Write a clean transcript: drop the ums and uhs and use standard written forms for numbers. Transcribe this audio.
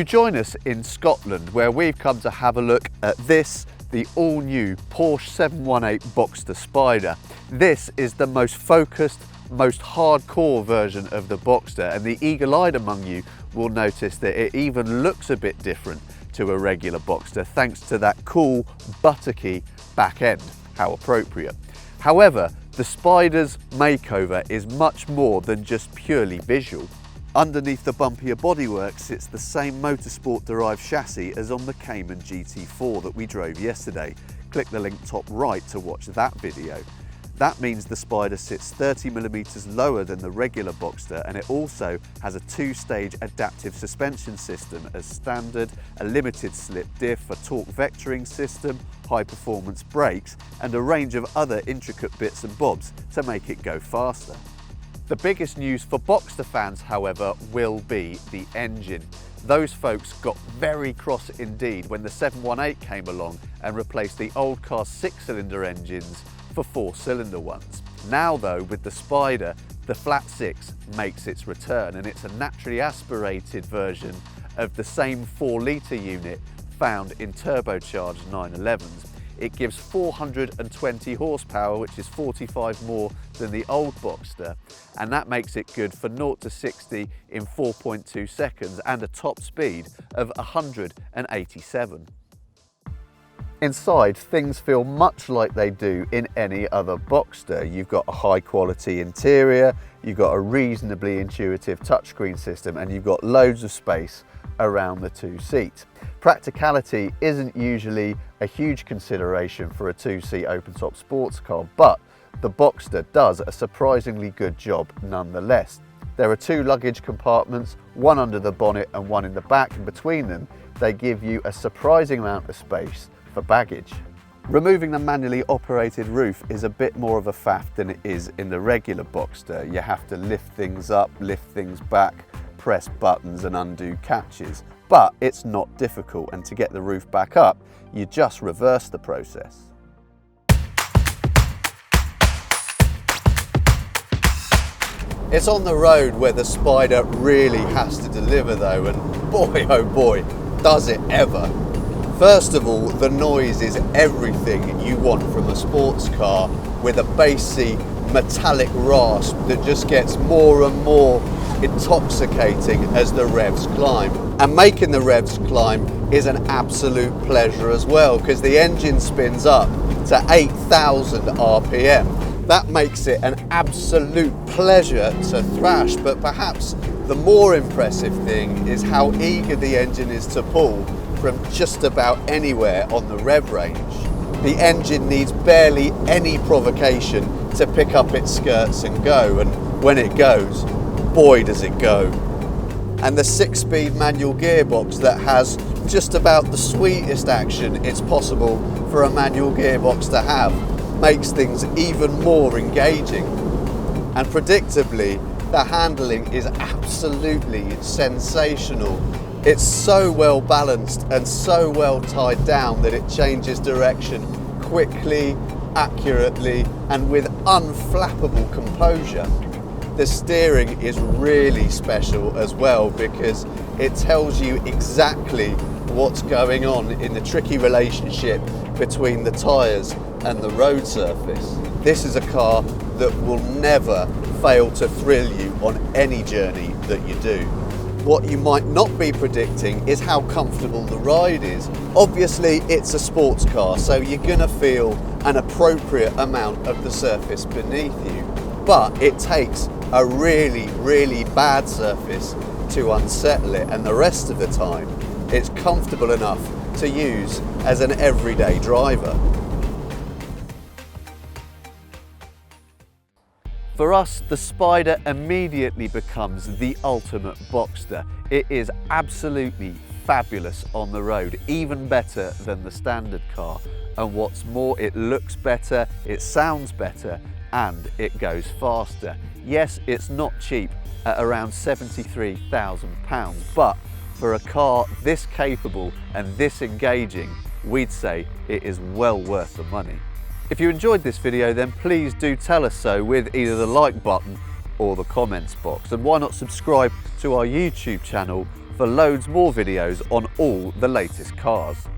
You join us in Scotland, where we've come to have a look at this, the all-new Porsche 718 Boxster Spyder. This is the most focused, most hardcore version of the Boxster, and the eagle-eyed among you will notice that it even looks a bit different to a regular Boxster thanks to that cool buttocky back end. How appropriate. However, the Spyder's makeover is much more than just purely visual. Underneath the bumpier bodywork sits the same motorsport derived chassis as on the Cayman GT4 that we drove yesterday. Click the link top right to watch that video. That means the Spyder sits 30mm lower than the regular Boxster, and it also has a two-stage adaptive suspension system as standard, a limited slip diff, a torque vectoring system, high performance brakes, and a range of other intricate bits and bobs to make it go faster. The biggest news for Boxster fans, however, will be the engine. Those folks got very cross indeed when the 718 came along and replaced the old car 6-cylinder engines for 4-cylinder ones. Now though, with the Spyder, the flat 6 makes its return, and it's a naturally aspirated version of the same 4-litre unit found in turbocharged 911s. It gives 420 horsepower, which is 45 more than the old Boxster, and that makes it good for 0 to 60 in 4.2 seconds and a top speed of 187. Inside, things feel much like they do in any other Boxster. You've got a high quality interior, you've got a reasonably intuitive touchscreen system, and you've got loads of space around the two seats. Practicality isn't usually a huge consideration for a two-seat open-top sports car, but the Boxster does a surprisingly good job nonetheless. There are two luggage compartments, one under the bonnet and one in the back, and between them they give you a surprising amount of space for baggage. Removing the manually operated roof is a bit more of a faff than it is in the regular Boxster. You have to lift things up, lift things back, press buttons and undo catches, but it's not difficult, and to get the roof back up, you just reverse the process. It's on the road where the Spyder really has to deliver though, and boy oh boy, does it ever. First of all, the noise is everything you want from a sports car, with a bassy metallic rasp that just gets more and more intoxicating as the revs climb. And making the revs climb is an absolute pleasure as well, because the engine spins up to 8,000 RPM. That makes it an absolute pleasure to thrash, but perhaps the more impressive thing is how eager the engine is to pull from just about anywhere on the rev range. The engine needs barely any provocation to pick up its skirts and go, and when it goes, boy does it go. And the 6-speed manual gearbox that has just about the sweetest action it's possible for a manual gearbox to have makes things even more engaging. And predictably, the handling is absolutely sensational. It's so well balanced and so well tied down that it changes direction quickly, accurately, and with unflappable composure. The steering is really special as well, because it tells you exactly what's going on in the tricky relationship between the tyres and the road surface. This is a car that will never fail to thrill you on any journey that you do. What you might not be predicting is how comfortable the ride is. Obviously, it's a sports car, so you're gonna feel an appropriate amount of the surface beneath you, but it takes a really, really bad surface to unsettle it, and the rest of the time, it's comfortable enough to use as an everyday driver. For us, the Spyder immediately becomes the ultimate Boxster. It is absolutely fabulous on the road, even better than the standard car. And what's more, it looks better, it sounds better, and it goes faster. Yes, it's not cheap at around £73,000, but for a car this capable and this engaging, we'd say it is well worth the money. If you enjoyed this video, then please do tell us so with either the like button or the comments box. And why not subscribe to our YouTube channel for loads more videos on all the latest cars.